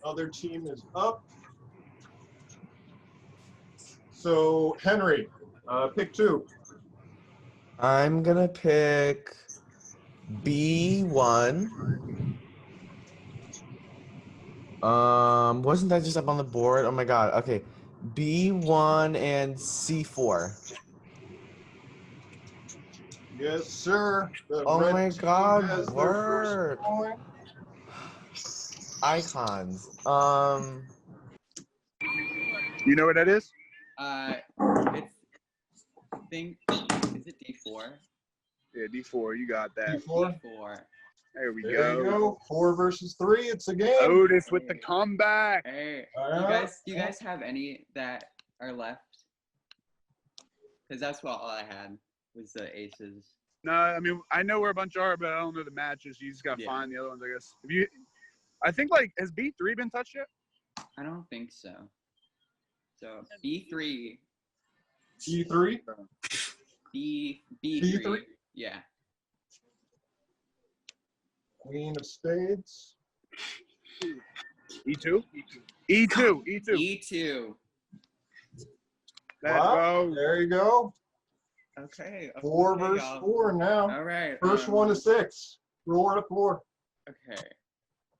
other team is up. So, Henry, pick two. I'm gonna pick B1. Wasn't that just up on the board? Oh my god. Okay. B1 and C4. Yes, sir. The Oh red my team god, has their first work. point. Icons. You know what that is? It's, I think, is it D4? Yeah, D4. You got that. D4. D4. There we There you go. go. 4 versus 3. It's a game. Otis with the comeback. Hey, All do you guys have any that are left? Because that's what all I had was the aces. No, I mean I know where a bunch are, but I don't know the matches. You just gotta find the other ones, I guess. I think has B3 been touched yet? I don't think so. So B3. E3. B3. B3? Yeah. Queen of spades. E2? E2. E2. Let's Wow. go. There you go. Okay. 4 versus 4 now. All right. First one is 6. 4 to 4. Okay.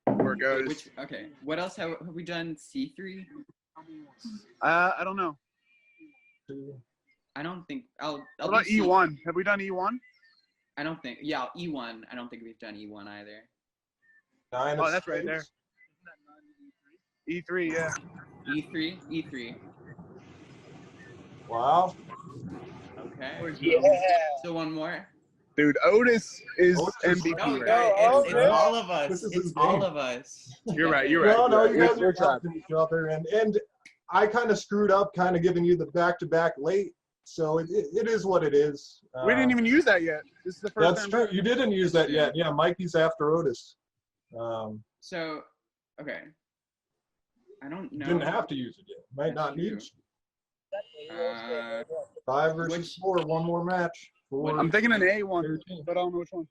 Where it goes. Okay. What else have we done? C3? I don't know. I don't think. I'll What about do E1? Have we done E1? I don't think. Yeah, E1. I don't think we've done E1 either. 9 of Oh, that's right there. E3, yeah. E3. Wow. Okay. Yeah. So one more. Dude, Otis is Otis. MVP. No, right? it's all of us. This is It's his all game. of us. You're right. You're right. No, you guys We're are helping each other, and I kind of screwed up, kind of giving you the back-to-back late. So it is what it is. We didn't even use that yet. This is the first That's time. true. You didn't use that yet. Yeah, Mikey's after Otis. So, okay. I don't know. Didn't have to use it yet. Might not need to. 5 versus 4. One more match. I'm thinking an A1, but I don't know which one.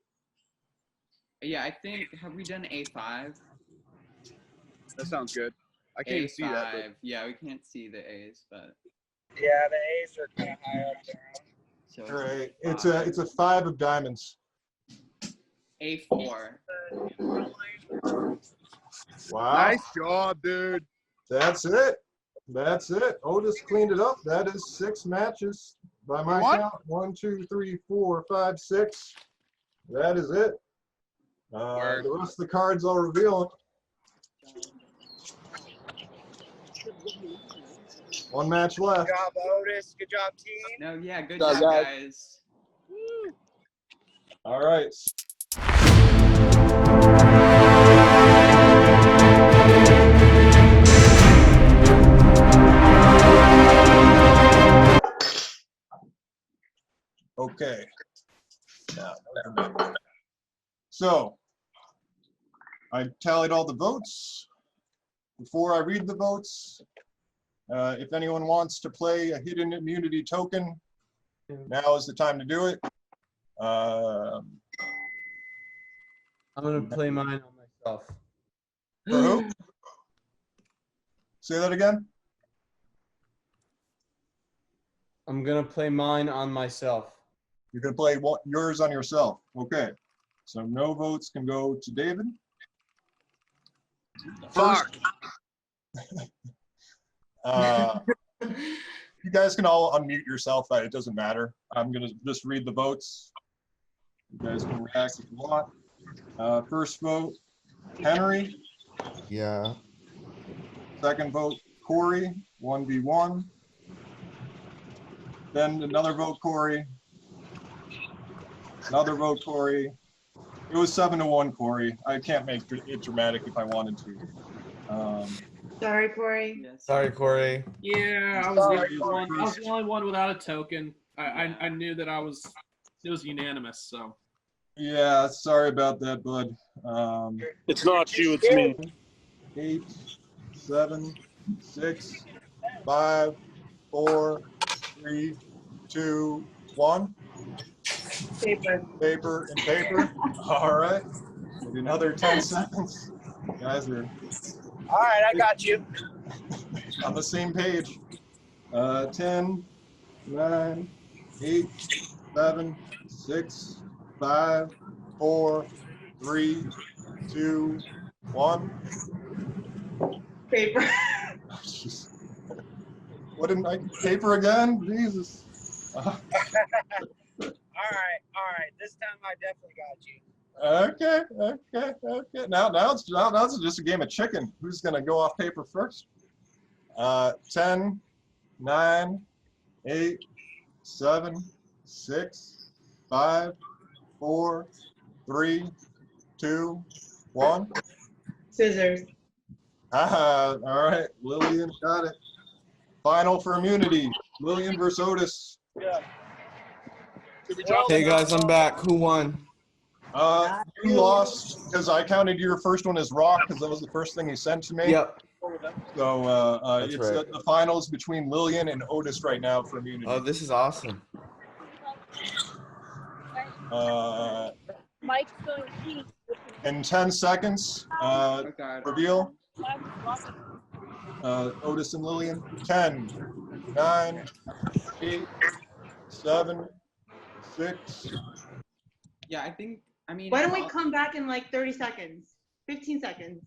Yeah, I think. Have we done A5? That sounds good. I can't even see that. A5. Yeah, we can't see the A's, but. Yeah, the A's are kind of high up there. So All right. It's a 5 of diamonds. A4. Wow. Nice job, dude. That's it. That's it. Otis cleaned it up. That is 6 matches by my count. 1, 2, 3, 4, 5, 6. That is it. The rest of the cards I'll reveal. One match left. Good job, Otis. Good job, team. No, yeah, good Good job, job, guys. All right. Okay. So, I tallied all the votes. Before I read the votes, if anyone wants to play a hidden immunity token, now is the time to do it. I'm gonna play mine on myself. For who? Say that again? I'm gonna play mine on myself. You're going to play yours on yourself. Okay. So no votes can go to David. Fuck. You guys can all unmute yourself. It doesn't matter. I'm going to just read the votes. You guys can react if you want. First vote, Henry. Yeah. Second vote, Corey, 1v1. Then another vote, Corey. Another vote, Corey. It was 7-1, Corey. I can't make it dramatic if I wanted to. Sorry, Corey. Yes. Sorry, Corey. Yeah, I was the only one without a token. I knew that it was unanimous, so. Yeah, sorry about that, bud. It's not you, it's me. 8, 7, 6, 5, 4, 3, 2, 1. Paper. Paper and paper. All right. Maybe another 10 seconds. You guys are All right, I got you. On the same page. 10, 9, 8, 7, 6, 5, 4, 3, 2, 1. Paper. Jeez. What didn't I paper again? Jesus. All right. This time I definitely got you. Okay. Now it's just a game of chicken. Who's gonna go off paper first? 10, 9, 8, 7, 6, 5, 4, 3, 2, 1. Scissors. All right, Lillian got it. Final for immunity. Lillian versus Otis. Yeah. Hey guys, I'm back. Who won? You lost because I counted your first one as rock because that was the first thing you sent to me. Yep. So That's it's right. the finals between Lillian and Otis right now for immunity. Oh, this is awesome. Mike's going to pee. In 10 seconds, Oh God. reveal Otis and Lillian. 10, 9, 8, 7, 6. Yeah, I mean. Why don't we come back in like 30 seconds? 15 seconds.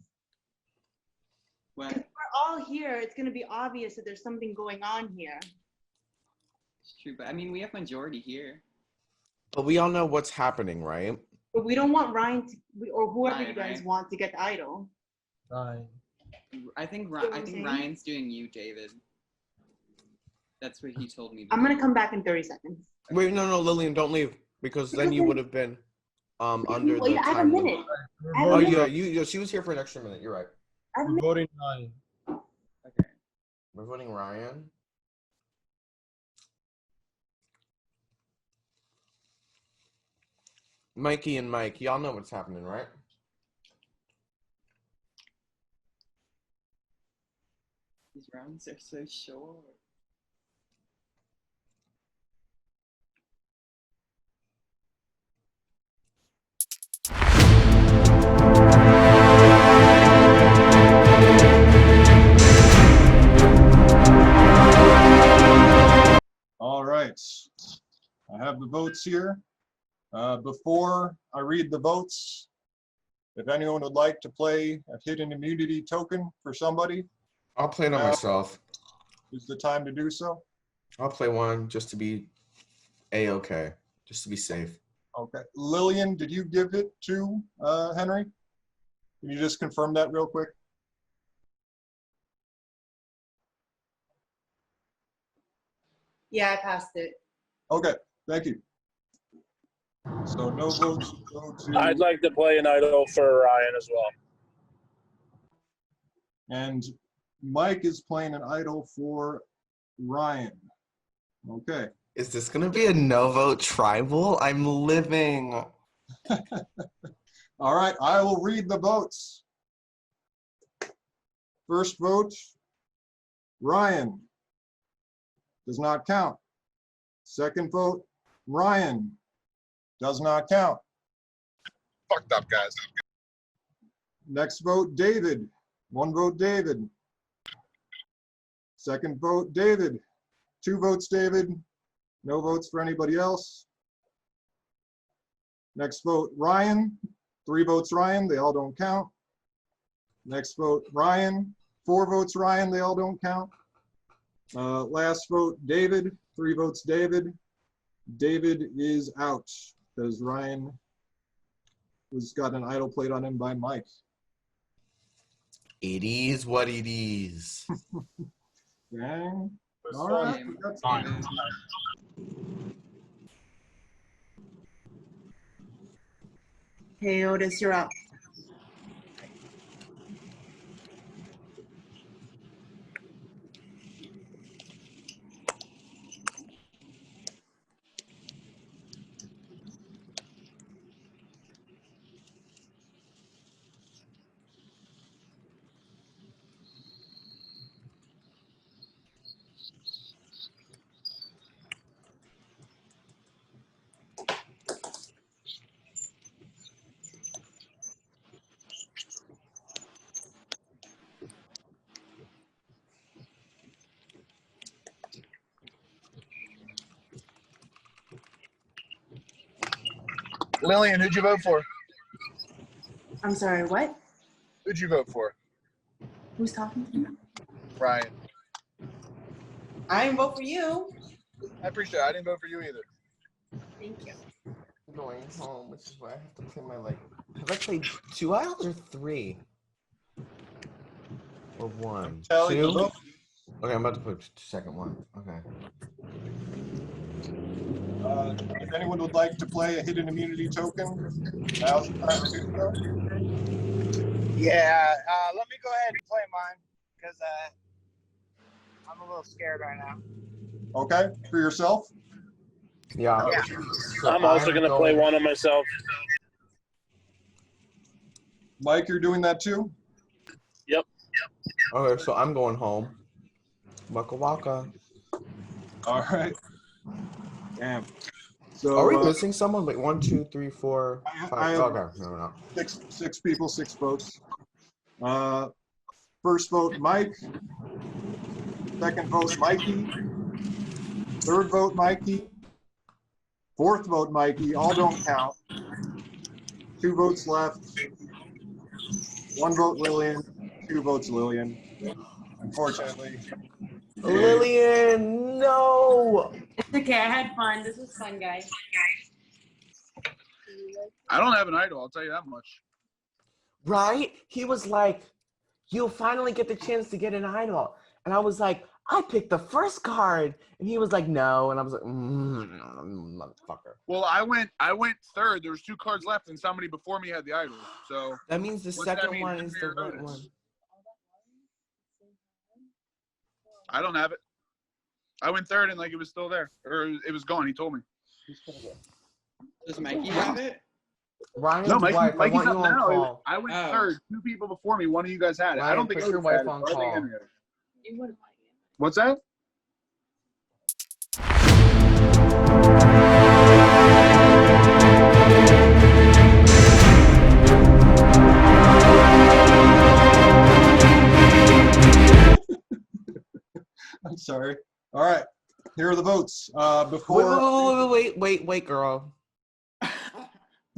What? We're all here. It's going to be obvious that there's something going on here. It's true, but I mean, we have majority here. But we all know what's happening, right? But we don't want Ryan to, or whoever Ryan, you guys right? want to get the idol. Fine. I think what I'm saying? Ryan's doing you, David. That's what he told me. I'm going to come back in 30 seconds. Wait, no, Lillian, don't leave because then you would have been under Well, the yeah, I have a time minute. limit. I have a Oh minute. yeah, she was here for an extra minute. You're right. I have a We're minute. voting 9. Okay. We're voting Ryan. Mikey and Mike, y'all know what's happening, right? These rounds are so short. All right. I have the votes here. Before I read the votes, if anyone would like to play a hidden immunity token for somebody, I'll play it on myself. is the time to do so. I'll play one just to be A-okay, just to be safe. Okay. Lillian, did you give it to Henry? Can you just confirm that real quick? Yeah, I passed it. Okay, thank you. So no votes go to, I'd like to play an idol for Ryan as well. and Mike is playing an idol for Ryan. Okay. Is this gonna be a no-vote tribal? I'm living. All right, I will read the votes. First vote, Ryan. Does not count. Second vote, Ryan. Does not count. Fucked up, guys. Next vote, David. One vote, David. Second vote, David. Two votes, David. No votes for anybody else. Next vote, Ryan. Three votes, Ryan. They all don't count. Next vote, Ryan. Four votes, Ryan. They all don't count. Last vote, David. Three votes, David. David is out because Ryan was got an idol played on him by Mike. It is what it is. Dang. was All fun. right. That's Fine. Hey, Otis, you're up. Lillian, who'd you vote for? I'm sorry, what? Who'd you vote for? Who's talking to me? Ryan. I didn't vote for you. I appreciate it. I didn't vote for you either. Thank you. I'm going home, which is why I have to play my have I played 2 idols or 3? Or 1? Tally the 2? vote. Okay, I'm about to put second one. Okay. If anyone would like to play a hidden immunity token, now's the time to do so. Yeah, let me go ahead and play mine because I'm a little scared right now. Okay, for yourself. Yeah. Yeah. So I'm also going to play one on myself. Mike, you're doing that too? Okay, so I'm going home. Waka waka. All right. Damn. So Are we missing someone? Wait, 1, 2, 3, 4, I 5. have- Okay, no, we're not. six people, 6 votes. First vote, Mike. Second vote, Mikey. Third vote, Mikey. Fourth vote, Mikey. All don't count. 2 votes left. 1 vote, Lillian. 2 votes, Lillian. Unfortunately. Lillian, no! It's okay. I had fun. This was fun, guys. I don't have an idol, I'll tell you that much. Right? He was like, you'll finally get the chance to get an idol. And I was like, I picked the first card. And he was like, no. And I was like, motherfucker. Well, I went third. There was 2 cards left, and somebody before me had the idol. So That means the What's that second mean? one Give is me the your right notice. one. I don't have it. I went third, and like it was still there, or it was gone. He told me. Does Mikey have it? Ryan's No, wife, I Mikey's want you up on now. call. I went Oh. third. 2 people before me. One of you guys had it. I Ryan, don't think put your Otis had wife it, on but I think call. Henry had it. You would have What's that? I'm sorry. All right. Here are the votes. Before. Wait, girl.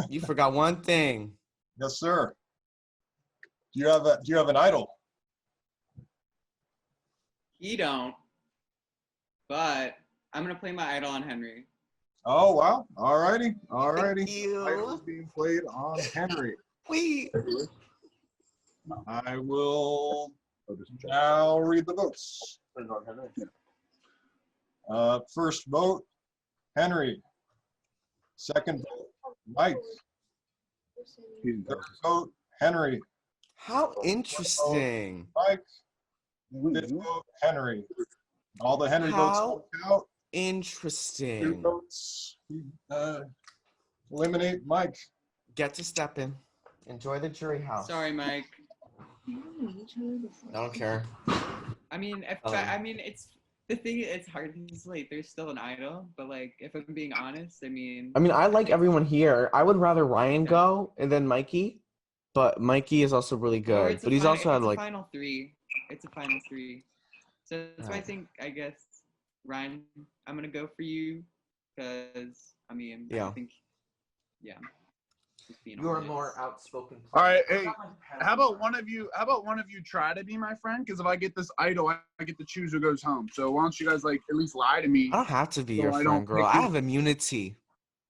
You forgot one thing. Yes, sir. Do you have an idol? He don't. But I'm gonna play my idol on Henry. Oh wow. All righty. All righty. Thank you. Idol is being played on Henry. Wait. I will now read the votes. First vote, Henry. Second vote, Mike. Third vote, Henry. How interesting. Mike. Fifth vote, Henry. All the Henry votes How don't count. 2 interesting. votes eliminate Mike. Get to step in. Enjoy the jury house. Sorry, Mike. I don't care. I mean, it's the thing. It's hard because like there's still an idol, but like if I'm being honest, I mean, I like everyone here. I would rather Ryan go and then Mikey, but Mikey is also really or good. it's a But he's final- also had it's a like final 3. It's a final 3. So that's why I Alright. think I guess Ryan, I'm gonna go for you because I mean, Yeah. I think just being you are honest. more outspoken. All right, hey, how about one of you try to be my friend? Because if I get this idol, I get to choose who goes home. So why don't you guys like at least lie to me? I don't have to be So your I friend, don't girl. pick I you. have immunity.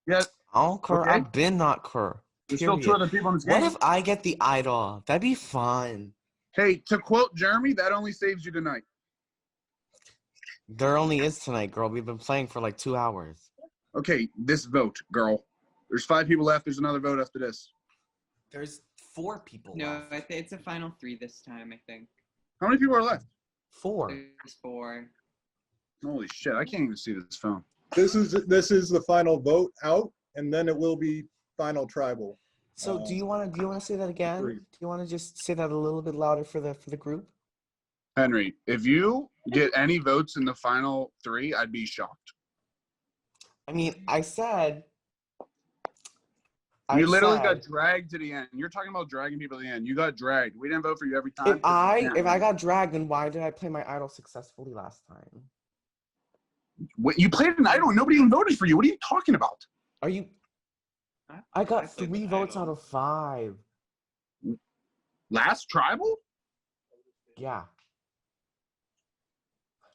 Yes. I don't care. Okay. I've been not cur. There's still 2 Period. other people in this What game. if I get the idol? That'd be fun. Hey, to quote Jeremy, that only saves you tonight. There only is tonight, girl. We've been playing for like 2 hours. Okay, this vote, girl. There's 5 people left. There's another vote after this. There's 4 people No, left. I think it's a final 3 this time. I think How many people are left? 4. there's 4. Holy shit, I can't even see this phone. This is the final vote out, and then it will be final tribal. So do you want to say that again? Three. Do you want to just say that a little bit louder for the group? Henry, if you get any votes in the final 3, I'd be shocked. I mean, I said. You literally got dragged to the end. You're talking about dragging people to the end. You got dragged. We didn't vote for you every time. If I got dragged, then why did I play my idol successfully last time? Wait, you played an idol and nobody even voted for you. What are you talking about? Are you? I got played 3 the votes idol. out of 5. Last tribal? Yeah.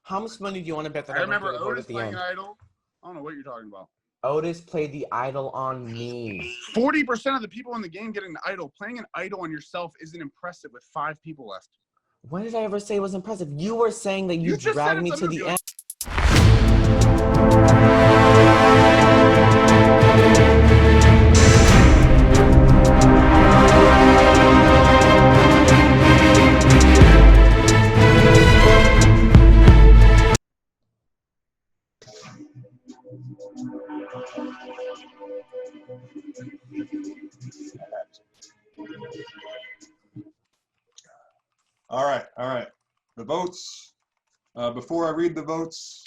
How much money do you want to bet that I I don't remember get a vote Otis at the playing end? idol. I don't know what you're talking about. Otis played the idol on me. 40% of the people in the game getting the idol. Playing an idol on yourself isn't impressive with 5 people left. When did I ever say it was impressive? You were saying that you just said dragged me it's a to movie. the Like, end. All right, all right. The votes. Before I read the votes,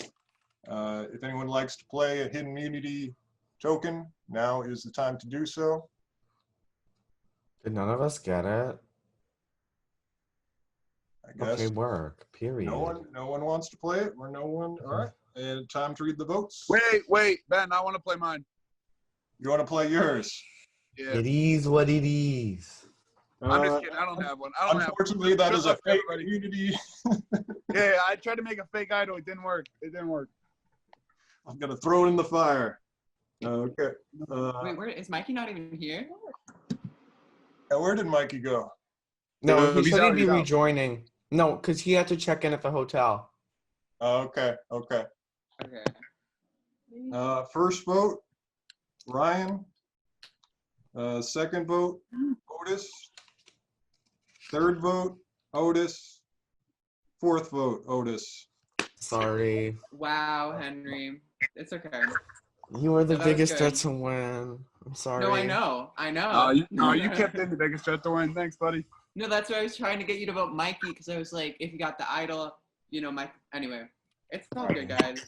if anyone likes to play a hidden immunity token, now is the time to do so. Did none of us get it? I guess Okay, work. Period. no one wants to play it, or no one. All right, and time to read the votes. wait, Ben, I want to play mine. You want to play yours? Yeah. It is what it is. I'm just kidding. I don't have one. I don't have one. Unfortunately, that Good is a luck, fake everybody. immunity. Yeah, I tried to make a fake idol. It didn't work. I'm gonna throw it in the fire. Okay. Wait, where is Mikey not even here? Where did Mikey go? No, he He's said out, he'd be he's out. rejoining. No, because he had to check in at the hotel. Okay. Okay. First vote, Ryan. Second vote, Otis. Third vote, Otis. Fourth vote, Otis. Sorry. Wow, Henry. It's okay. You were the No, that was biggest good. threat to win. I'm sorry. No, I know. You kept in the biggest threat to win. Thanks, buddy. No, that's why I was trying to get you to vote Mikey, because I was like, if you got the idol, Mike. Anyway, it's all good, guys.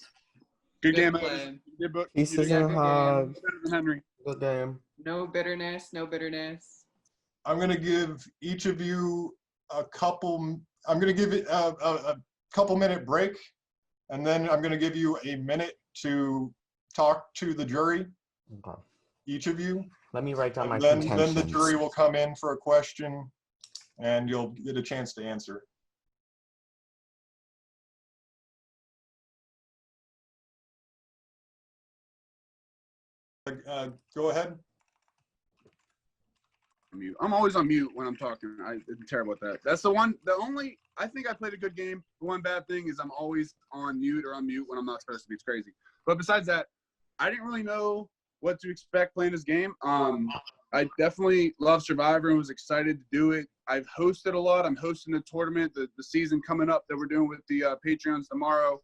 Good game, play. Otis. Good book. Pieces Yeah, and good hug. Better than Henry. Good game. No bitterness. No bitterness. I'm gonna give each of you a couple. I'm gonna give it a couple minute break, and then I'm gonna give you a minute to talk to the jury. Okay. Each of you. Let me write down my Then contentions. the jury will come in for a question, and you'll get a chance to answer. Go ahead. Mute. I'm always on mute when I'm talking. I'm terrible at that. That's the only, I think I played a good game. The one bad thing is I'm always on mute or unmute when I'm not supposed to be. It's crazy. But besides that, I didn't really know what to expect playing this game. I definitely love Survivor and was excited to do it. I've hosted a lot. I'm hosting a tournament, the season coming up that we're doing with the Patreons tomorrow.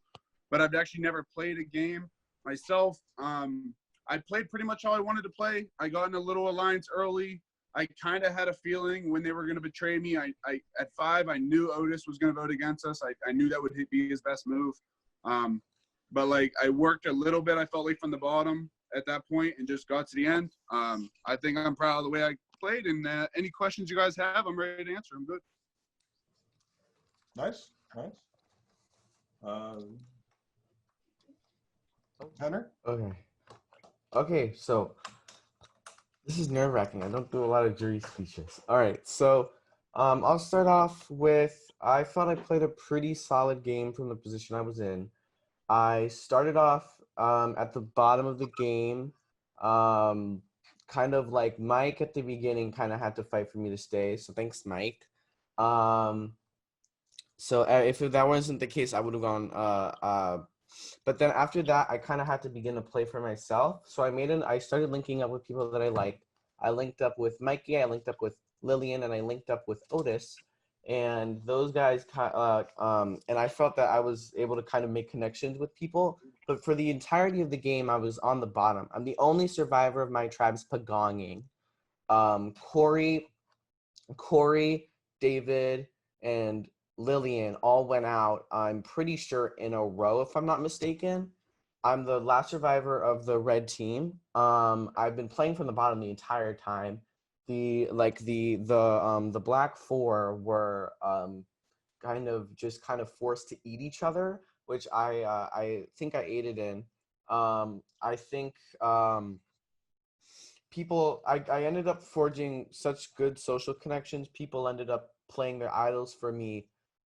But I've actually never played a game myself. I played pretty much all I wanted to play. I got in a little alliance early. I kind of had a feeling when they were going to betray me. I at 5, I knew Otis was going to vote against us. I knew that would be his best move. But like I worked a little bit, I felt like from the bottom at that point and just got to the end. I think I'm proud of the way I played. And any questions you guys have, I'm ready to answer. I'm good. Nice. Henry? Okay, so this is nerve-wracking. I don't do a lot of jury speeches. All right, so I'll start off with, I thought I played a pretty solid game from the position I was in. I started off at the bottom of the game, kind of like Mike at the beginning kind of had to fight for me to stay, so thanks, Mike. So if that wasn't the case, I would have gone, but then after that, I kind of had to begin to play for myself. So I started linking up with people that I liked. I linked up with Mikey, I linked up with Lillian, and I linked up with Otis. And those guys, and I felt that I was able to kind of make connections with people. But for the entirety of the game, I was on the bottom. I'm the only survivor of my tribe's pagonging. Corey, David, and Lillian all went out, I'm pretty sure, in a row, if I'm not mistaken. I'm the last survivor of the red team. I've been playing from the bottom the entire time. The black 4 were kind of forced to eat each other, which I think I aided in. I think people, I ended up forging such good social connections. People ended up playing their idols for me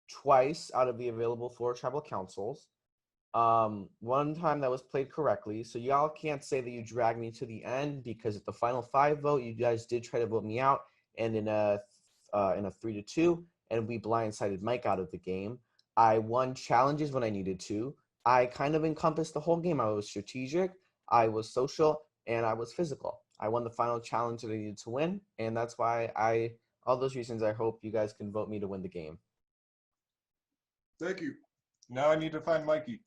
twice out of the available 4 tribal councils. One time that was played correctly. So y'all can't say that you dragged me to the end, because at the final 5 vote, you guys did try to vote me out, and in a 3-2, and we blindsided Mike out of the game. I won challenges when I needed to. I kind of encompassed the whole game. I was strategic, I was social, and I was physical. I won the final challenge that I needed to win, and that's why all those reasons, I hope you guys can vote me to win the game. Thank you. Now I need to find Mikey.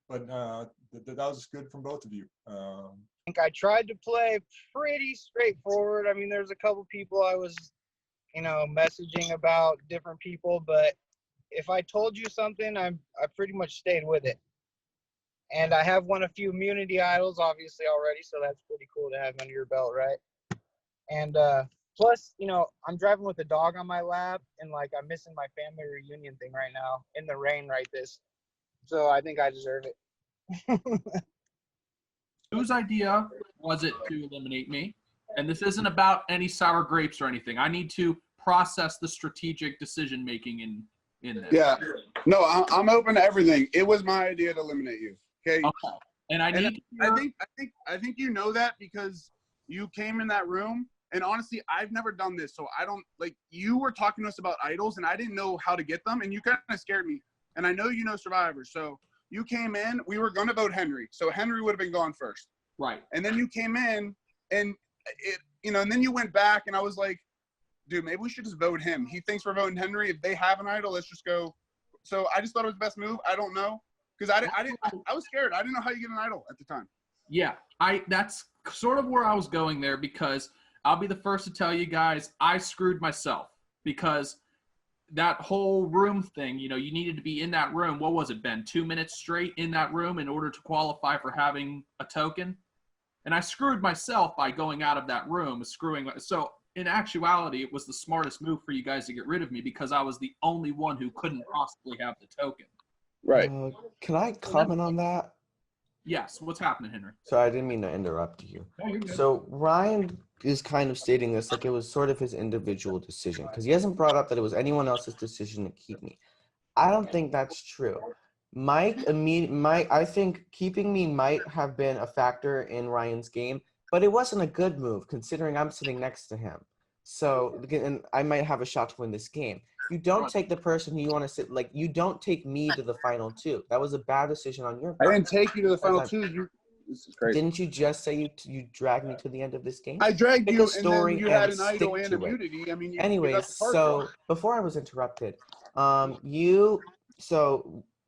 But that was good from both of you. I think I tried to play pretty straightforward. I mean, there's a couple people I was, messaging about different people, but if I told you something, I pretty much stayed with it. And I have won a few immunity idols, obviously, already, so that's pretty cool to have under your belt, right? And plus, I'm driving with a dog on my lap, and I'm missing my family reunion thing right now in the rain so I think I deserve it. Whose idea was it to eliminate me? And this isn't about any sour grapes or anything. I need to process the strategic decision making in this. Yeah. No, I'm open to everything. It was my idea to eliminate you. Okay. Okay. And I think you know that because you came in that room, and honestly, I've never done this, so I don't you were talking to us about idols, and I didn't know how to get them, and you kind of scared me. And I know you know Survivor, so you came in. We were going to vote Henry, so Henry would have been gone first. Right. And then you came in, and and then you went back, and I was like, dude, maybe we should just vote him. He thinks we're voting Henry. If they have an idol, let's just go. So I just thought it was the best move. I don't know, because I was scared. I didn't know how you get an idol at the time. Yeah, that's sort of where I was going there, because I'll be the first to tell you guys, I screwed myself, because that whole room thing, you needed to be in that room. What was it, Ben? 2 minutes straight in that room in order to qualify for having a token. And I screwed myself by going out of that room, So in actuality, it was the smartest move for you guys to get rid of me, because I was the only one who couldn't possibly have the token. Right. Can I comment on that? Yes. What's happening, Henry? So I didn't mean to interrupt you. Oh, you're good. So Ryan is kind of stating this like it was sort of his individual decision, because he hasn't brought up that it was anyone else's decision to keep me. I don't think that's true. Mike, I think keeping me might have been a factor in Ryan's game, but it wasn't a good move considering I'm sitting next to him. So, and I might have a shot to win this game. You don't take the person who you want to sit, you don't take me to the final 2. That was a bad decision on your part. I didn't take you to the final 2. This is crazy. Didn't you just say you dragged me to the end of this game? I dragged Pick you, a story and then you had and an idol stick and to it. immunity. I mean, Anyways, so before I was interrupted,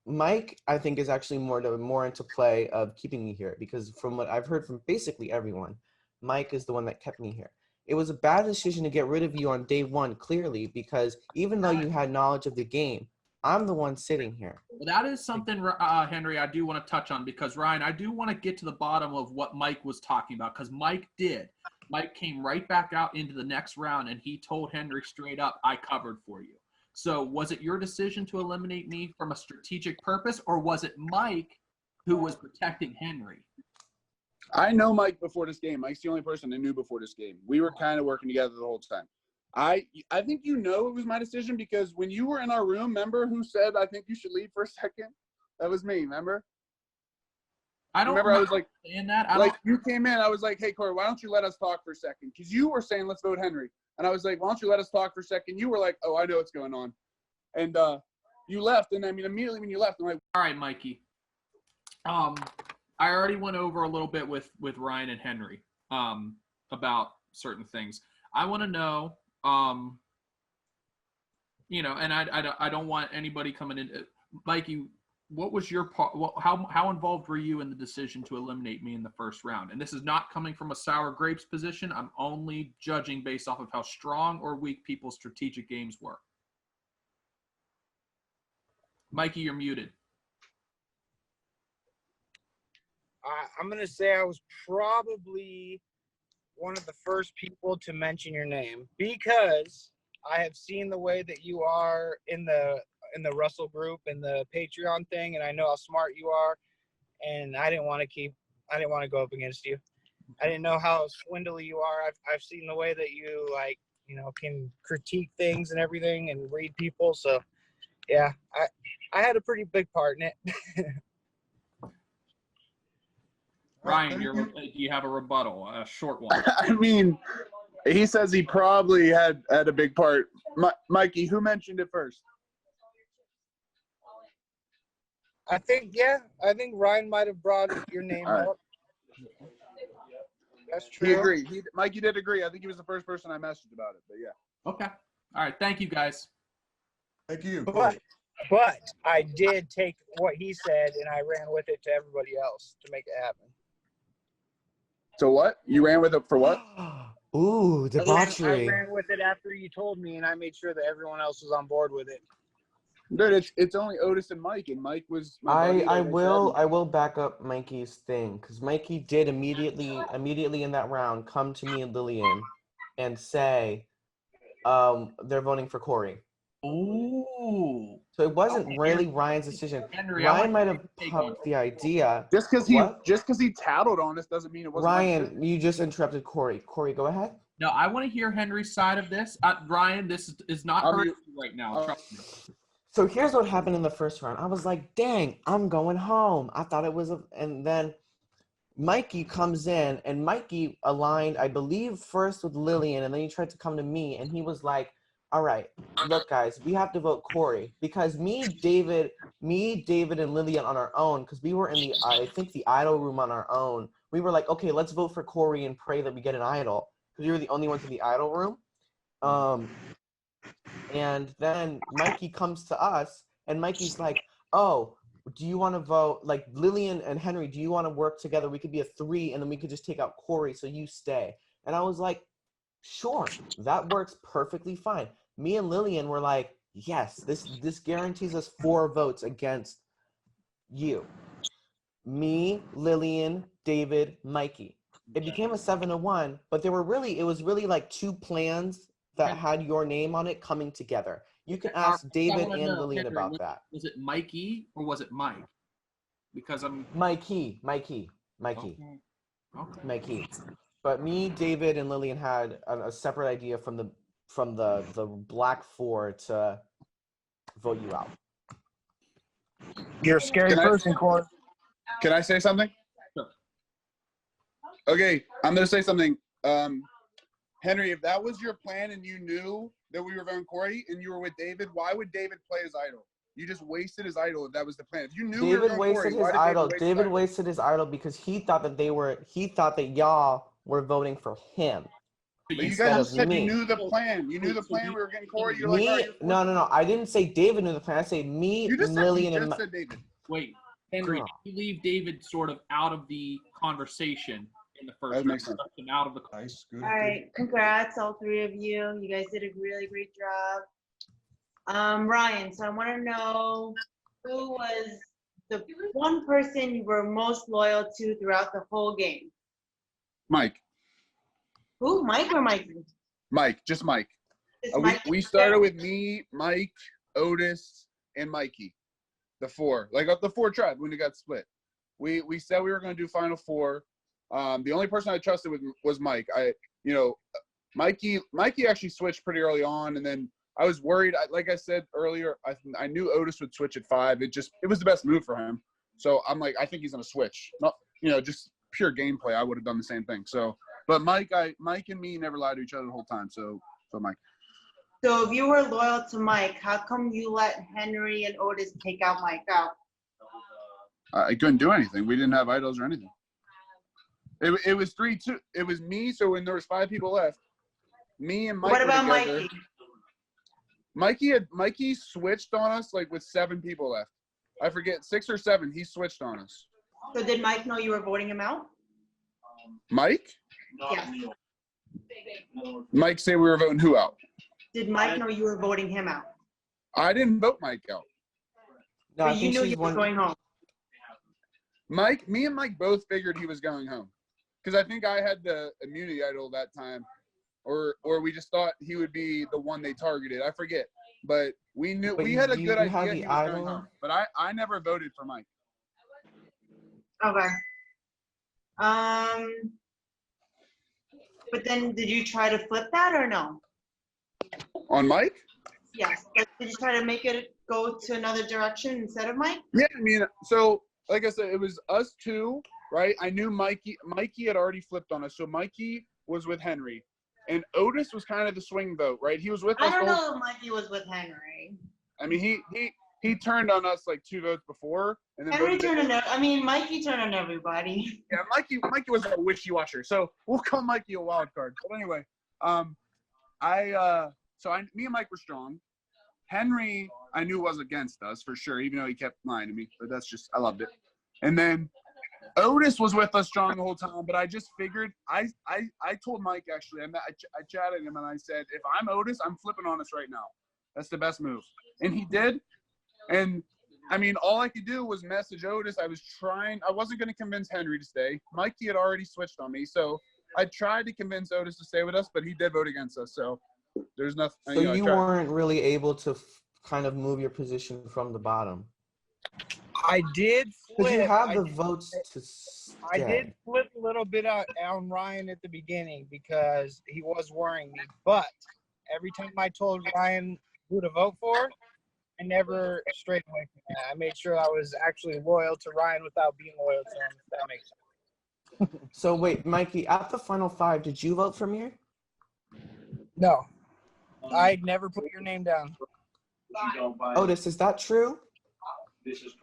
Mike, I think, is actually more into play of keeping me here, because from what I've heard from basically everyone, Mike is the one that kept me here. It was a bad decision to get rid of you on day 1, clearly, because even though you had knowledge of the game, I'm the one sitting here. Well, that is something, Henry, I do want to touch on, because, Ryan, I do want to get to the bottom of what Mike was talking about, because Mike came right back out into the next round, and he told Henry straight up, I covered for you. So was it your decision to eliminate me from a strategic purpose, or was it Mike who was protecting Henry? I know Mike before this game. Mike's the only person I knew before this game. We were kind of working together the whole time. I think it was my decision, because when you were in our room, remember who said, I think you should leave for a second? That was me, remember? I don't remember. I was like, saying that. You came in, I was like, hey, Corey, why don't you let us talk for a second? Because you were saying, let's vote Henry. And I was like, why don't you let us talk for a second? You were like, oh, I know what's going on. And you left. And I mean, immediately when you left, I'm like, all right, Mikey. I already went over a little bit with Ryan and Henry about certain things. I want to know, and I don't want anybody coming in. Mikey, what was your part? How involved were you in the decision to eliminate me in the first round? And this is not coming from a sour grapes position. I'm only judging based off of how strong or weak people's strategic games were. Mikey, you're muted. I'm going to say I was probably one of the first people to mention your name, because I have seen the way that you are in the Russell group and the Patreon thing, and I know how smart you are, and I didn't want to go up against you. I didn't know how swindly you are. I've seen the way that you can critique things and everything and read people. So yeah, I had a pretty big part in it. Ryan, Thank do you have a rebuttal? A short one. I mean, he says he probably had a big part. Mikey, who mentioned it first? I think Ryan might have brought your name All right. up. That's He true. agreed. Mikey did agree. I think he was the first person I messaged about it. But yeah. Okay. All right. Thank you, guys. Thank you. But I did take what he said and I ran with it to everybody else to make it happen. So what? You ran with it for what? Ooh, I debauchery. ran with it after you told me, and I made sure that everyone else was on board with it. Dude, it's only Otis and Mike was my buddy, I like will back up Mikey's thing because Mikey did immediately in that round come to me and Lillian and say they're voting for Corey. Ooh. So it wasn't really Ryan's decision. Henry, Ryan might have pumped the idea. Just because he tattled on us doesn't mean it wasn't Ryan, you just interrupted Corey. Corey, go ahead. No, I want to hear Henry's side of this. Ryan, this is not hurting you right now. Trust me. So here's what happened in the first round. I was like, dang, I'm going home. I thought it was and then Mikey comes in and Mikey aligned, I believe, first with Lillian, and then he tried to come to me and he was like, all right, look, guys, we have to vote Corey because me, David, and Lillian on our own, because we were in the idol room on our own. We were like, okay, let's vote for Corey and pray that we get an idol because we were the only ones in the idol room. And then Mikey comes to us and Mikey's like, oh, do you want to vote, like Lillian and Henry, do you want to work together? We could be a 3 and then we could just take out Corey so you stay. And I was like, sure, that works perfectly fine. Me and Lillian were like, yes, this guarantees us 4 votes against you. Me, Lillian, David, Mikey. It became a 7-1, but it was really like 2 plans that had your name on it coming together. You can ask David and Lillian about that. Was it Mikey or was it Mike? Because I'm Mikey. Okay. Mikey. But me, David, and Lillian had a separate idea from the Black 4 to vote you out. You're a scary person, Corey. Can I say something? Sure. Okay, I'm gonna say something. Henry, if that was your plan and you knew that we were voting Corey and you were with David, why would David play his idol? You just wasted his idol if that was the plan. If you knew David wasted his idol. David wasted his idol because he thought that y'all were voting for him. But you guys said you knew the plan. You knew the plan. We were getting Corey. You're me, like, no. I didn't say David knew the plan. I say me, Lillian, you and just said David. Wait, Henry, you leave David sort of out of the conversation in the first That makes round. sense. Out of the Nice. Good. All right, congrats, all 3 of you. You guys did a really great job. Ryan, so I want to know who was the one person you were most loyal to throughout the whole game? Mike. Who, Mike or Mikey? Mike, just Mike. Just Mike? We started with me, Mike, Otis, and Mikey. The 4, like the 4 tribe when it got split. We said we were going to do Final 4. The only person I trusted was Mike. Mikey actually switched pretty early on, and then I was worried. Like I said earlier, I knew Otis would switch at 5. It was the best move for him. So I'm like, I think he's gonna switch. Not, just pure gameplay. I would have done the same thing. So, but Mike and me never lied to each other the whole time. So Mike. So if you were loyal to Mike, how come you let Henry and Otis take out Mike out? I couldn't do anything. We didn't have idols or anything. It was 3-2. It was me. So when there was 5 people left, me and Mike. What about together. Mikey switched on us like with 7 people left. I forget 6 or 7. He switched on us. So did Mike know you were voting him out? Mike? Yes. Mike say we were voting who out? Did Mike know you were voting him out? I didn't vote Mike out. No, But you knew you were going home. Me and Mike both figured he was going home. Because I think I had the immunity idol that time. Or we just thought he would be the one they targeted. I forget. But we knew we had a good idea he was going home. But I never voted for Mike. Okay. But then did you try to flip that or no? On Mike? Yes. Like, did you try to make it go to another direction instead of Mike? Yeah, I mean, so like I said, it was us two, right? I knew Mikey had already flipped on us. So Mikey was with Henry. And Otis was kind of the swing vote, right? He was with us. I don't know if Mikey was with Henry. I mean, he turned on us like 2 votes before, and then Henry voted turned on, I mean, Mikey turned on everybody. Yeah, Mikey was a wishy-washer, so we'll call Mikey a wild card. But anyway, me and Mike were strong. Henry, I knew was against us for sure, even though he kept lying to me. But that's just, I loved it. And then Otis was with us strong the whole time, but I just figured, I told Mike actually, I chatted him and I said, if I'm Otis, I'm flipping on us right now. That's the best move. And he did. And I mean, all I could do was message Otis. I wasn't going to convince Henry to stay. Mikey had already switched on me. So I tried to convince Otis to stay with us, but he did vote against us. So there's nothing. So you weren't really able to kind of move your position from the bottom. I did Because you flip. have the votes to I stay. did flip a little bit on Ryan at the beginning because he was worrying me. But every time I told Ryan who to vote for, I never strayed away from that. I made sure I was actually loyal to Ryan without being loyal to him, if that makes sense. So wait, Mikey, at the final 5, did you vote for me? No. I never put your name down. Otis, is that true? If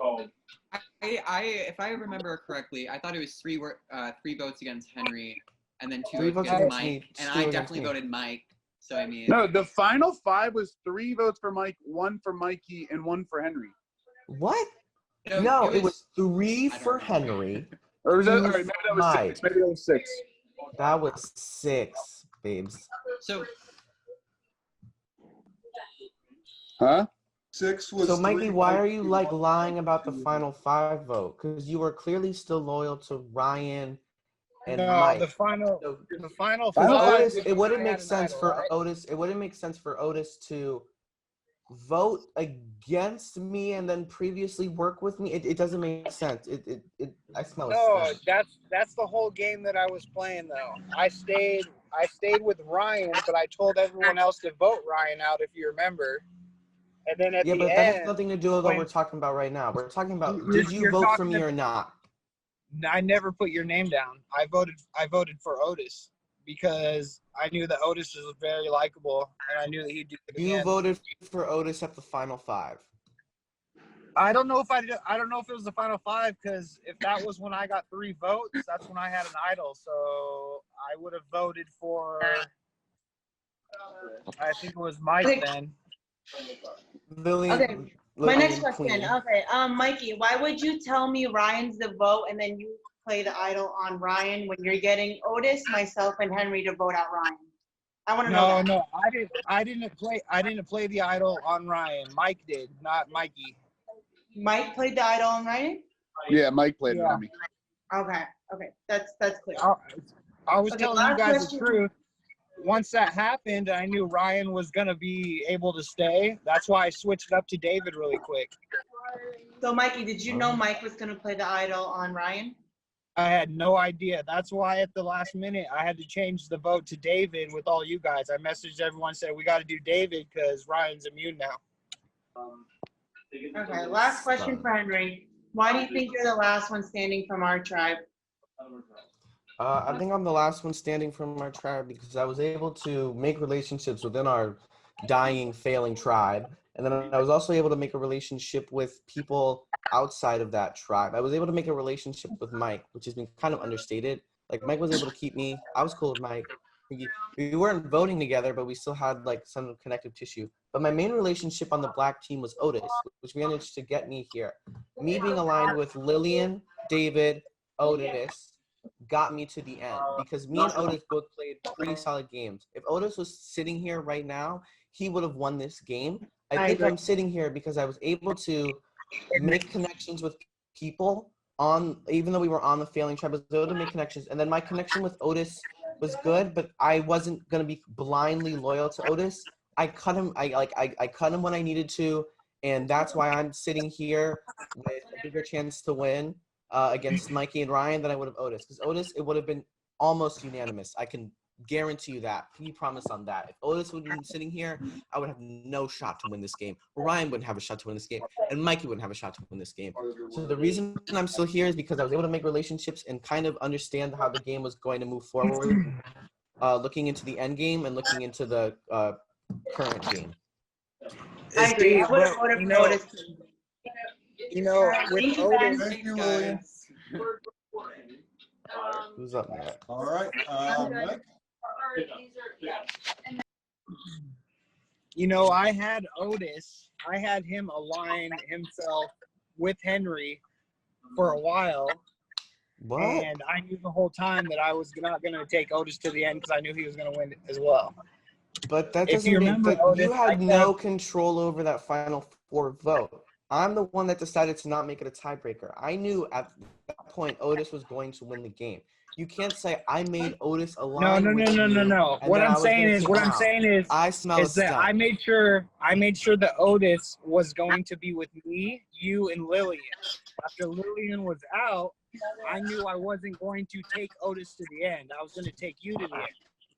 I remember correctly, I thought it was three votes against Henry, and then 2 3 votes votes against against Mike, me, and 2 I against definitely me. voted Mike. So I mean, No, the final 5 was 3 votes for Mike, 1 for Mikey, and 1 for Henry. What? No, it was 3 I don't for remember. Henry. Or was that? 2 All right, maybe that was Mike. 6. Maybe that was 6. That was 6, babes. So Huh? 6 was So Mikey, 3, why are Mike, you 2, like 1. lying about the final 5 vote? Because you were clearly still loyal to Ryan and No, Mike. the final So, final Because five. Otis, was it wouldn't when I make had an sense idol, for right? Otis. It wouldn't make sense for Otis to vote against me and then previously work with me. It doesn't make sense. I smell a No, stench. that's the whole game that I was playing though. I stayed with Ryan, but I told everyone else to vote Ryan out if you remember. And then at Yeah, the but that has end, nothing to do with what when- we're talking about right now. We're talking about You're- did you you're vote for talking me to- or not? I never put your name down. I voted for Otis because I knew that Otis was very likable and I knew that he'd do it You again. voted for Otis at the final 5. I don't know if I don't know if it was the final 5 because if that was when I got 3 votes, that's when I had an idol. So I would have voted for. I think it was Mike Okay. then. Lillian, Okay, My next Lillian question. Queen. Okay, Mikey, why would you tell me Ryan's the vote and then you play the idol on Ryan when you're getting Otis, myself, and Henry to vote out Ryan? I want to know that. No, I didn't play the idol on Ryan. Mike did, not Mikey. Mike played the idol on Ryan? Yeah, Mike played it Yeah. on me. Okay, that's clear. I was Okay, telling you last guys question. the truth. Once that happened, I knew Ryan was gonna be able to stay. That's why I switched it up to David really quick. So Mikey, did you know Mike was gonna play the idol on Ryan? I had no idea. That's why at the last minute I had to change the vote to David with all you guys. I messaged everyone, said we got to do David because Ryan's immune now. Okay, last question for Henry. Why do you think you're the last one standing from our tribe? I think I'm the last one standing from our tribe because I was able to make relationships within our dying, failing tribe. And then I was also able to make a relationship with people outside of that tribe. I was able to make a relationship with Mike, which has been kind of understated. Like Mike was able to keep me. I was cool with Mike. We weren't voting together, but we still had like some connective tissue. But my main relationship on the black team was Otis, which managed to get me here. Me being aligned with Lillian, David, Otis got me to the end because me and Otis both played pretty solid games. If Otis was sitting here right now, he would have won this game. I think I'm sitting here because I was able to make connections with people even though we were on the failing tribe, I was able to make connections. And then my connection with Otis was good, but I wasn't gonna be blindly loyal to Otis. I cut him. I cut him when I needed to, and that's why I'm sitting here with a bigger chance to win against Mikey and Ryan than I would have Otis. Because Otis, it would have been almost unanimous. I can Guarantee you that. Can you promise on that? If Otis would have been sitting here, I would have no shot to win this game. Ryan wouldn't have a shot to win this game, and Mikey wouldn't have a shot to win this game. So the reason I'm still here is because I was able to make relationships and kind of understand how the game was going to move forward, looking into the end game and looking into the current game. I agree. I would have But, you know, Otis. with Thank you, Otis, Ben. Thank you, William. Who's up next? All right, Mike. I had Otis. I had him align himself with Henry for a while. What? And I knew the whole time that I was not going to take Otis to the end because I knew he was going to win as well. But that If doesn't you mean remember, that Otis, you I had said- no control over that final 4 vote. I'm the one that decided to not make it a tiebreaker. I knew at that point Otis was going to win the game. You can't say I made Otis align with you. No. and What then I I'm was saying gonna is, kick what him I'm out. saying is, I smell a is that skunk. I made sure that Otis was going to be with me, you, and Lillian. After Lillian was out, I knew I wasn't going to take Otis to the end. I was going to take you to the end.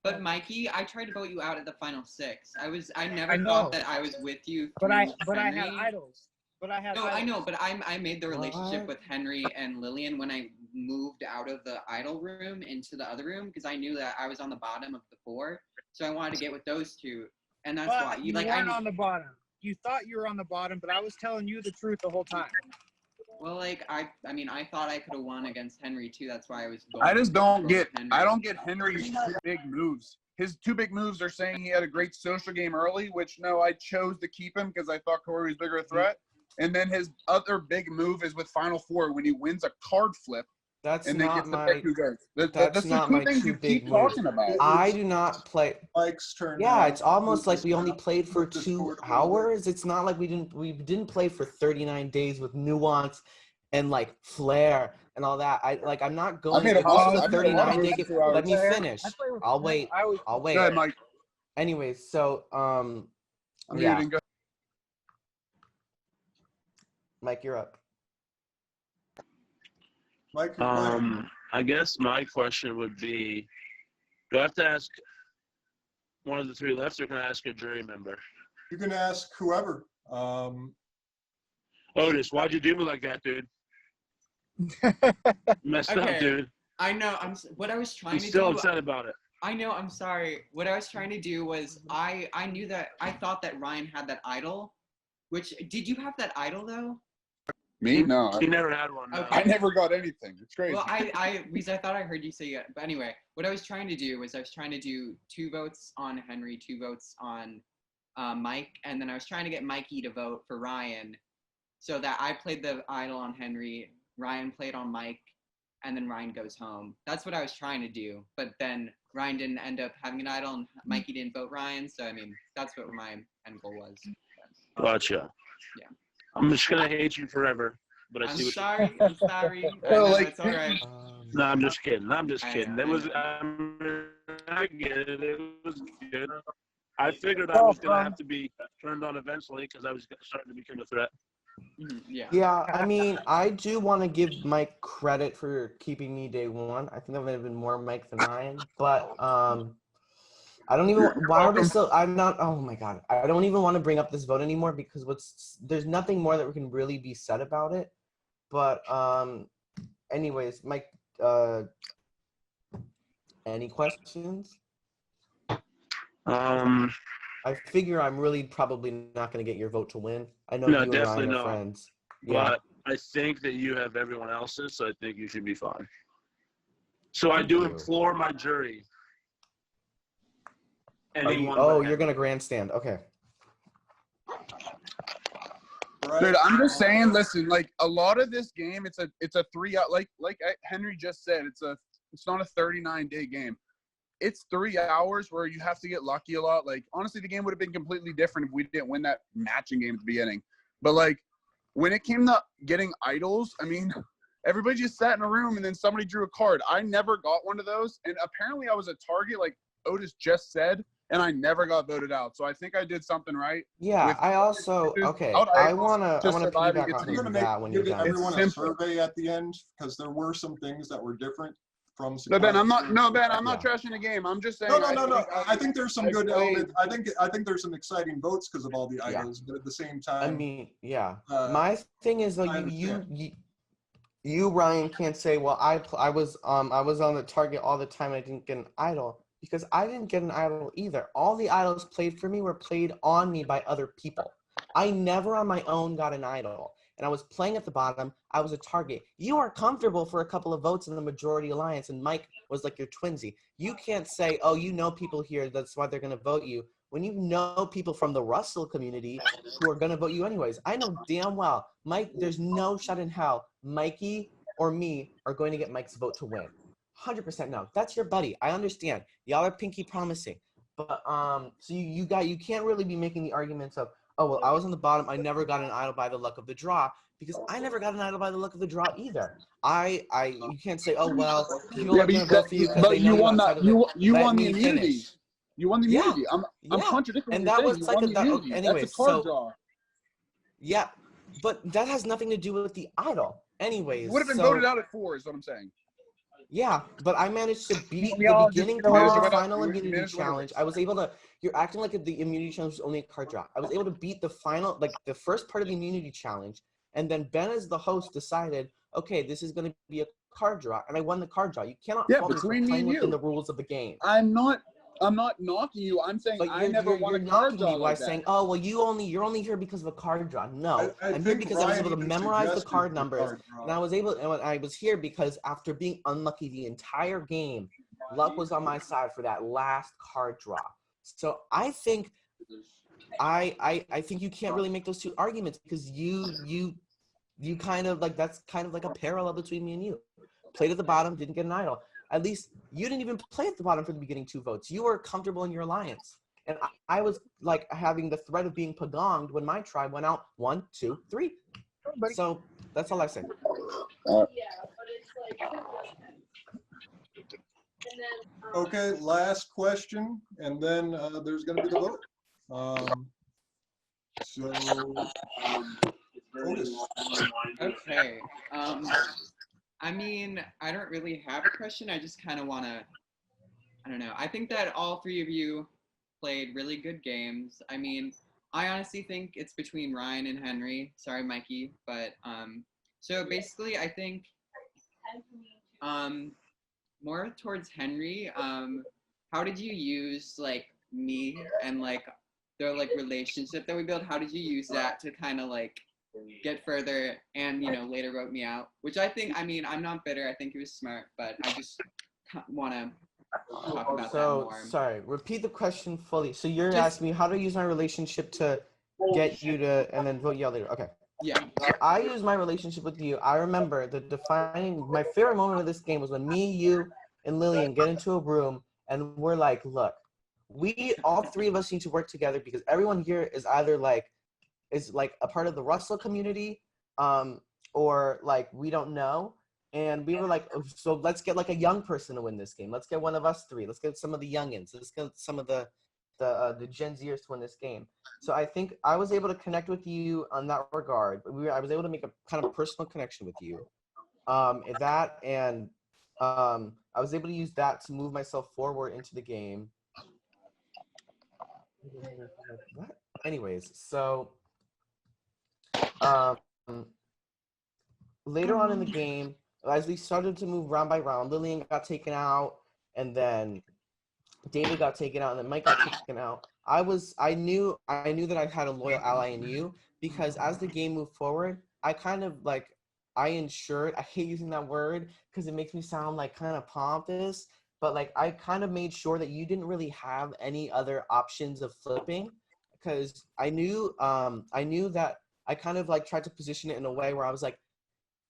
But Mikey, I tried to vote you out at the final 6. I never I know. thought that I was with you. But I through had Henry. idols. No, I know, but I made the relationship What? with Henry and Lillian when I moved out of the idol room into the other room because I knew that I was on the bottom of the 4, so I wanted to get with those 2, and that's why. You weren't on the bottom. You thought you were on the bottom, but I was telling you the truth the whole time. Well, like I thought I could have won against Henry too. That's why I was. Going I just don't get. Henry. I don't get Henry's 2 big moves. His 2 big moves are saying he had a great social game early, which no, I chose to keep him because I thought Corey was bigger a threat. And then his other big move is with Final 4 when he wins a card flip That's and then not gets the my. pick who goes. That's the not 2 my things 2 you big keep moves. talking about. I do not play. Mike's turn. Yeah, now. it's almost like we only Move played for this 2 forward a little bit. hours. It's not like we didn't play for 39 days with nuance and like flair and all that. I'm not going. made a If lot this of- is a I made a lot of 39 day moves in game. 2 hours. Let me finish. I play with I'll him. wait. I'll wait. Go ahead, Mike. Anyways, so I'm yeah, muting. Go. Mike, you're up. Mike, your question. I guess my question would be, do I have to ask one of the 3 left, or can I ask a jury member? You can ask whoever. Otis, why'd you do me like that, dude? Messed up, Okay. dude. I know. What I was trying I'm to still do. upset about it. I know. I'm sorry. What I was trying to do was I knew that I thought that Ryan had that idol. Which did you have that idol though? Me? No. He never had one. No. Okay. I never got anything. It's crazy. Well, because I thought I heard you say it. But anyway, what I was trying to do was I was trying to do 2 votes on Henry, 2 votes on Mike, and then I was trying to get Mikey to vote for Ryan, so that I played the idol on Henry, Ryan played on Mike, and then Ryan goes home. That's what I was trying to do. But then Ryan didn't end up having an idol, and Mikey didn't vote Ryan. So I mean, that's what my end goal was. Gotcha. Yeah. I'm just gonna hate you forever, but I I'm see what. sorry. I'm sorry. I Well, know, like- it's all right. No, I'm just kidding. I'm just I kidding. know, That was. I get it. It was good. I figured I Well, was gonna have to be turned on eventually because I was starting to become a threat. Yeah. Yeah, I mean, I do want to give Mike credit for keeping me day 1. I think that might have been more Mike than Ryan, but I don't even. Why are we still? I'm not. Oh my god, I don't even want to bring up this vote anymore because there's nothing more that can really be said about it. But anyways, Mike, any questions? I figure I'm really probably not going to get your vote to win. I know No, you and definitely Ryan are not. friends. Yeah. But I think that you have everyone else's, so I think you should be fine. So I do you. implore my jury. Anyone Oh, but you're going to grandstand. Okay. Dude, I'm just saying. Listen, like a lot of this game, it's a 3 out. Like Henry just said, it's not a 39-day game. It's 3 hours where you have to get lucky a lot. Like honestly, the game would have been completely different if we didn't win that matching game at the beginning. But like when it came to getting idols, I mean, everybody just sat in a room and then somebody drew a card. I never got one of those, and apparently I was a target, like Otis just said, and I never got voted out. So I think I did something right. Yeah, with- I also okay. Out I idols wanna to piggyback survive and get to on the I'm end. gonna that when give you're done. everyone a It's simple. survey at the end because there were some things that were different. from No, Ben, I'm not. Chicago. No, Ben, I'm not Yeah. trashing the game. I'm just saying. No. I think there's some I good played- elements. I think there's some exciting votes because of all the Yeah. idols, but at the same I time, mean, yeah. uh, My thing is though, I you understand. Ryan can't say, well, I was on the target all the time. I didn't get an idol because I didn't get an idol either. All the idols played for me were played on me by other people. I never on my own got an idol, and I was playing at the bottom. I was a target. You are comfortable for a couple of votes in the majority alliance, and Mike was like your twinsy. You can't say, oh, you know people here, that's why they're gonna vote you. When you know people from the Russell community who are gonna vote you anyways. I know damn well, Mike, there's no shot in hell Mikey or me are going to get Mike's vote to win. 100% no. That's your buddy. I understand. Y'all are pinky promising. But so you can't really be making the arguments of, oh well, I was on the bottom, I never got an idol by the luck of the draw, because I never got an idol by the luck of the draw either. You can't say, oh well, people are gonna vote for you because but they know you you won outside that. of it. You Let won the me immunity. finish. You won the Yeah. immunity. I'm Yeah. contradicting And what that you're was saying. You like won a the that, immunity. anyways, That's a card so draw. yeah, but that has nothing to do with the idol. Anyways, You would have been so voted out at 4, is what I'm saying. yeah, but I managed to beat We the all beginning just part of managed to the win final you immunity managed to win a challenge. race. I was able to. You're acting like the immunity challenge was only a card draw. I was able to beat the final, like the first part of the immunity challenge, and then Ben, as the host, decided, okay, this is going to be a card draw, and I won the card draw. You cannot Yeah, fault me for between me playing and within you. the rules of the game. I'm not knocking you. I'm saying But I never won you're a card knocking draw me by like that. saying, oh well, you're only here because of a card draw. No, I I'm here think because I was Ryan able to even memorize the suggested card the numbers, card draw. and I was here because after being unlucky the entire game, luck was on my side for that last card draw. So I think I think you can't really make those two arguments because you kind of like, that's kind of like a parallel between me and you. Played at the bottom, didn't get an idol. At least you didn't even play at the bottom for the beginning 2 votes. You were comfortable in your alliance. And I was like having the threat of being pagonged when my tribe went out 1, 2, 3. So that's all I say. Okay, last question, and then there's going to be the vote. Otis. Okay. I mean, I don't really have a question. I just kind of want to, I don't know. I think that all 3 of you played really good games. I mean, I honestly think it's between Ryan and Henry. Sorry, Mikey. But, so basically, I think more towards Henry. How did you use, like, me and, like, the, like, relationship that we built? How did you use that to kind of, like, get further and, you know, later wrote me out, which I think, I mean, I'm not bitter. I think he was smart, but I just want to talk about that more. Sorry, repeat the question fully. So you're Just- asking me how to use my relationship to get you to, and then vote you out later. Okay. Yeah. So I use my relationship with you. I remember my favorite moment of this game was when me, you, and Lillian get into a room and we're like, look, all 3 of us need to work together because everyone here is either like a part of the Russell community, or like we don't know. And we were like, oh, so let's get like a young person to win this game. Let's get one of us 3. Let's get some of the youngins. Let's get some of the Gen Zers to win this game. So I think I was able to connect with you on that regard. I was able to make a kind of personal connection with you. I was able to use that to move myself forward into the game. What? Anyways, so later on in the game, as we started to move round by round, Lillian got taken out, and then David got taken out, and then Mike got taken out. I knew that I had a loyal ally in you because as the game moved forward, I kind of like I ensured. I hate using that word because it makes me sound like kind of pompous, but like I kind of made sure that you didn't really have any other options of flipping because I knew that I kind of like tried to position it in a way where I was like.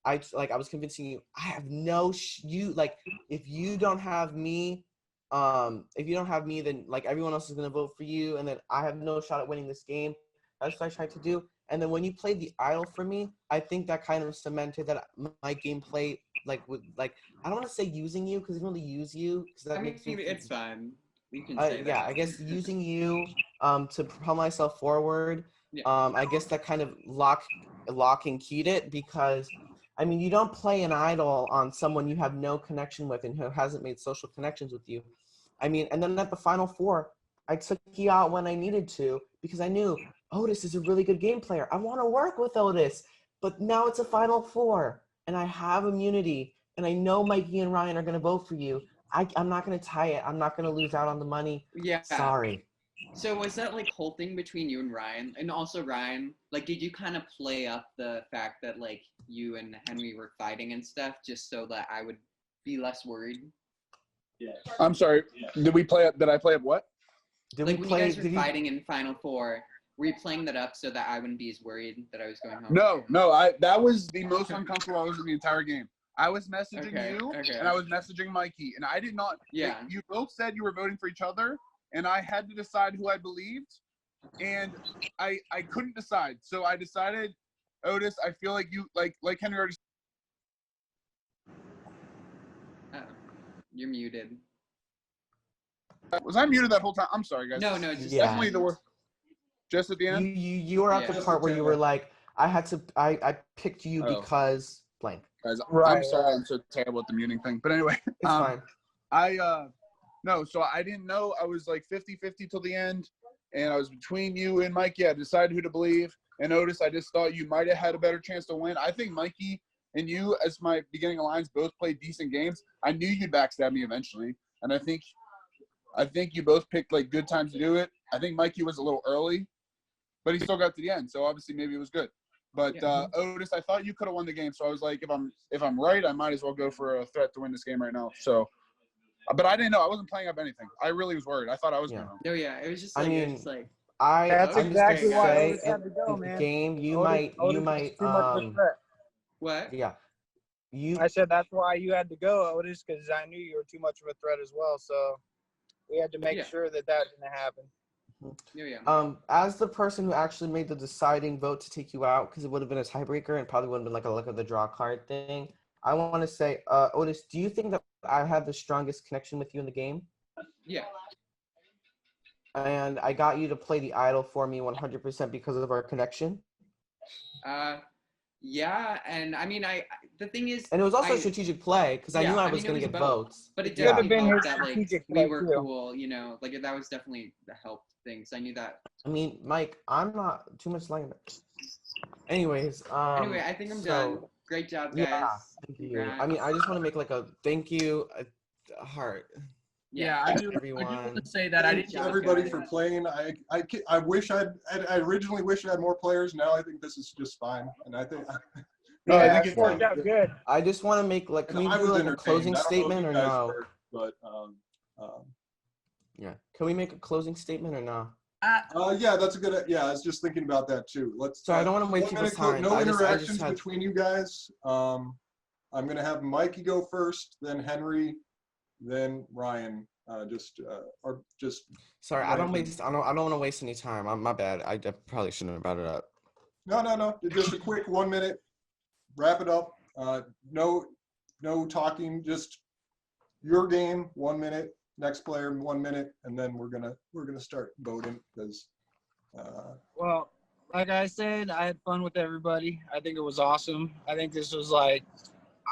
I was convincing you. I have no if you don't have me, then like everyone else is gonna vote for you, and then I have no shot at winning this game. That's what I tried to do. And then when you played the idol for me, I think that kind of cemented that my gameplay I don't want to say using you because I don't really use you because that I mean, makes me. it's fine. You can say that. Yeah, I guess using you to propel myself forward. Yeah. I guess that kind of lock and keyed it because I mean, you don't play an idol on someone you have no connection with and who hasn't made social connections with you. I mean, and then at the Final Four, I took you out when I needed to because I knew Otis is a really good game player. I want to work with Otis, but now it's a Final Four, and I have immunity, and I know Mikey and Ryan are going to vote for you. I'm not going to tie it. I'm not going to lose out on the money. Yeah. Sorry. So was that like whole thing between you and Ryan? And also Ryan, like did you kind of play up the fact that like you and Henry were fighting and stuff just so that I would be less worried? I'm sorry. Did I play up what? Did Like we when play? you guys were fighting in Final Four, were you playing that up so that I wouldn't be as worried that I was going home? No. That was the most uncomfortable I was in the entire game. I was messaging you and I was messaging Mikey, and I did not. Yeah. You both said you were voting for each other, and I had to decide who I believed, and I couldn't decide. So I decided, Otis. I feel like you like Henry already. You're muted. Was I muted that whole time? I'm sorry, guys. No, just definitely the worst. Just at the end. You were at the Yeah. part where you were like, I picked you because blank. Guys, Right. I'm sorry. I'm so terrible at the muting thing. But anyway, It's fine. No, so I didn't know. I was like 50-50 till the end, and I was between you and Mikey. I decided who to believe. And Otis, I just thought you might have had a better chance to win. I think Mikey and you, as my beginning alliance, both played decent games. I knew you'd backstab me eventually, and I think you both picked like good times to do it. I think Mikey was a little early, but he still got to the end, so obviously maybe it was good. But Otis, I thought you could have won the game, so I was like, if I'm right, I might as well go for a threat to win this game right now. So, but I didn't know. I wasn't playing up anything. I really was worried. I thought I was going home. No, yeah, it was just like, That's I'm exactly just why gonna Otis say had to go, man. Game, you might, Too much of a threat. What? Yeah. I said that's why you had to go, Otis, because I knew you were too much of a threat as well. So we had to make sure that didn't happen. As the person who actually made the deciding vote to take you out, because it would have been a tiebreaker and probably would have been like a luck of the draw card thing, I want to say, Otis, do you think that I had the strongest connection with you in the game? Yeah. And I got you to play the idol for me 100% because of our connection? Yeah, and I mean, the thing is, and it was also a strategic play because I knew I was going to get votes. But it definitely helped that like we were cool, you know, like that was definitely the help thing. So I knew that. I mean, Mike, I'm not too much like that. Anyways, anyway, I think I'm done. Great job, guys. Yeah, thank you. I mean, I just want to make like a thank you, a heart. Yeah, I do. Everyone. I do want to say that I didn't. Thank everybody for playing. I wish I originally wished I had more players. Now I think this is just fine, and I think. No, I think it worked out good. I just want to make like, can we do like a closing statement or no? But yeah, can we make a closing statement or no? Yeah, that's a good. Yeah, I was just thinking about that too. Let's. So I don't want to waste people's time. No interactions between you guys. I'm gonna have Mikey go first, then Henry, then Ryan. Sorry, I don't want to waste any time. My bad. I probably shouldn't have brought it up. No. Just a quick 1 minute. Wrap it up. No talking. Just your game. 1 minute. Next player 1 minute, and then we're gonna start voting because. Well, like I said, I had fun with everybody. I think it was awesome. I think this was like,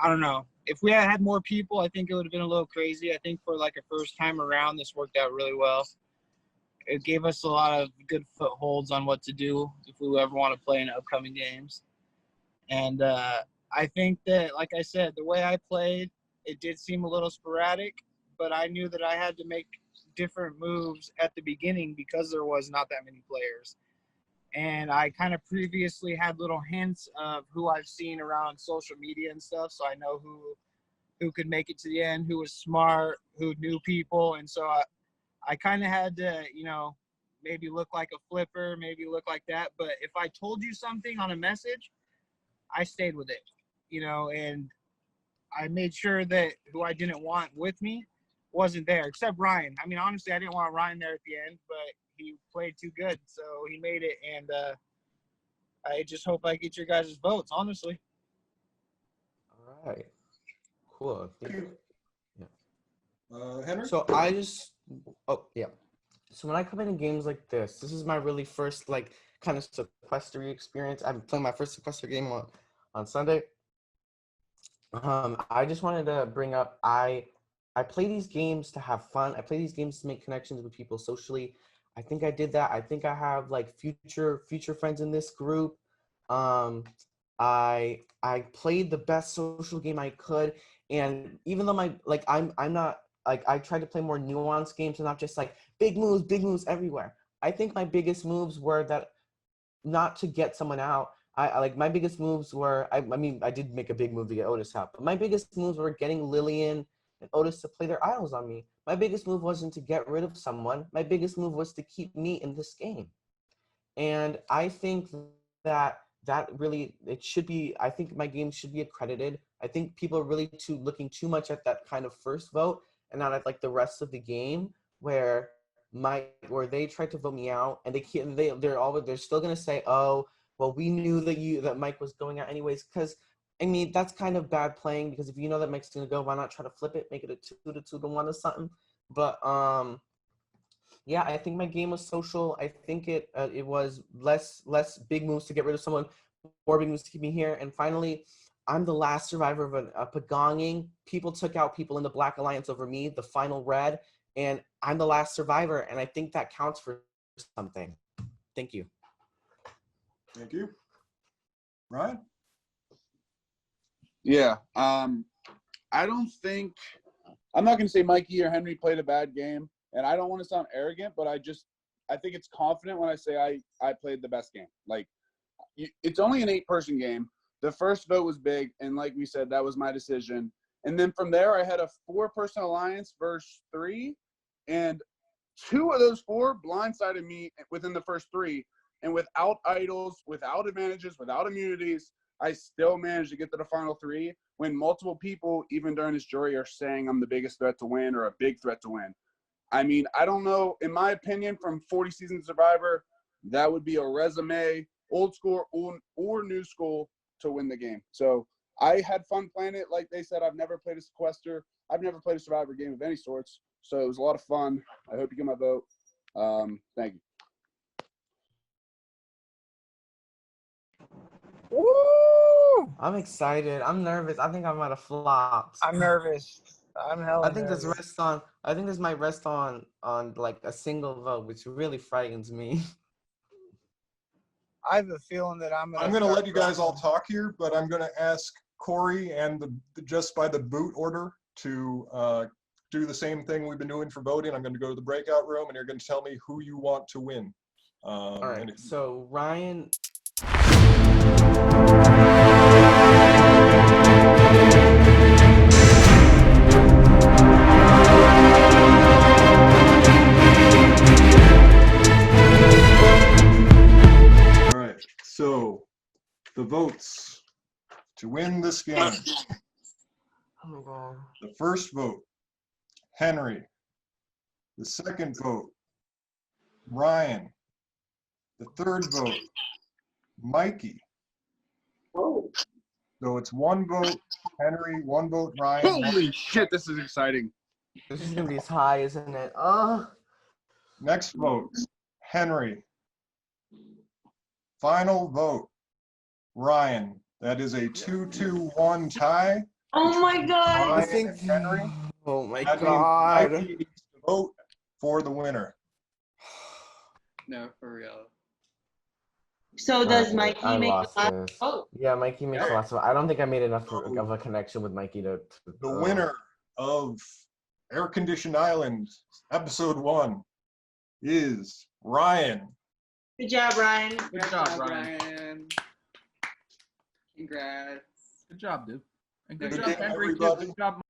I don't know. If we had more people, I think it would have been a little crazy. I think for like a first time around, this worked out really well. It gave us a lot of good footholds on what to do if we ever want to play in upcoming games. And I think that, like I said, the way I played, it did seem a little sporadic, but I knew that I had to make different moves at the beginning because there was not that many players. And I kind of previously had little hints of who I've seen around social media and stuff, so I know who could make it to the end, who was smart, who knew people. And so I kind of had to, maybe look like a flipper, maybe look like that. But if I told you something on a message, I stayed with it, and I made sure that who I didn't want with me wasn't there, except Ryan. I mean, honestly, I didn't want Ryan there at the end, but he played too good, so he made it. And I just hope I get your guys' votes, honestly. All right. Cool. Thank you. Yeah. Henry? So So when I come into games like this is my really first like kind of sequestery experience. I'm playing my first sequester game on Sunday. I just wanted to bring up I play these games to have fun. I play these games to make connections with people socially. I think I did that. I think I have like future friends in this group. Um, I played the best social game I could, and even though I'm not like I tried to play more nuanced games and not just like big moves everywhere. I think my biggest moves were that not to get someone out. I like my biggest moves were I mean I did make a big move to get Otis out, but my biggest moves were getting Lillian and Otis to play their idols on me. My biggest move wasn't to get rid of someone. My biggest move was to keep me in this game. And I think that really it should be. I think my game should be accredited. I think people are really looking too much at that kind of first vote and not at like the rest of the game where where they tried to vote me out and they're still gonna say, oh well, we knew that Mike was going out anyways, because I mean that's kind of bad playing, because if you know that Mike's gonna go, why not try to flip it, make it a 2-2 to 1 or something. But yeah, I think my game was social. I think it was less big moves to get rid of someone, more big moves to keep me here. And finally, I'm the last survivor of a pagonging. People took out people in the Black Alliance over me, the final red, and I'm the last survivor. And I think that counts for something. Thank you. Thank you. Ryan? Yeah. I don't think I'm not going to say Mikey or Henry played a bad game, and I don't want to sound arrogant, but I think it's confident when I say I played the best game. Like, it's only an 8-person game. The first vote was big, and like we said, that was my decision. And then from there, I had a 4-person alliance versus 3, and 2 of those 4 blindsided me within the first 3. And without idols, without advantages, without immunities, I still managed to get to the final 3 when multiple people, even during this jury, are saying I'm the biggest threat to win or a big threat to win. I mean, I don't know. In my opinion, from 40 seasons Survivor, that would be a resume, old school or new school, to win the game. So I had fun playing it. Like they said, I've never played a sequester. I've never played a Survivor game of any sorts. So it was a lot of fun. I hope you get my vote. Thank you. Woo! I'm excited. I'm nervous. I think I might have flopped. I'm nervous. I'm hella I think nervous. this might rest on like a single vote, which really frightens me. I have a feeling that I'm I'm going to let you guys all talk here, but I'm going to ask Corey and just by the boot order to do the same thing we've been doing for voting. I'm going to go to the breakout room, and you're going to tell me who you want to win. All right. So Ryan. All right. So the votes to win this game. Oh my God. The first vote, Henry. The second vote, Ryan. The third vote, Mikey. Oh. So it's 1 vote, Henry, 1 vote, Ryan. Holy shit, this is exciting. This is gonna be as high, isn't it? Oh. Next vote, Henry. Final vote, Ryan. That is a 2-2-1 tie. Oh my God. Ryan and Henry. Oh my That means God. Mikey needs to vote for the winner. No, for real. So does Alright, Mikey I make lost the last this. vote? Yeah, Mikey makes a lot. So I don't think I made enough of a connection with Mikey to The winner of Air Conditioned Island, episode 1, is Ryan. Good job, Ryan. Good job, Ryan. Congrats. Good job, dude. And good Good job, game, Henry. Too. everybody. Good job,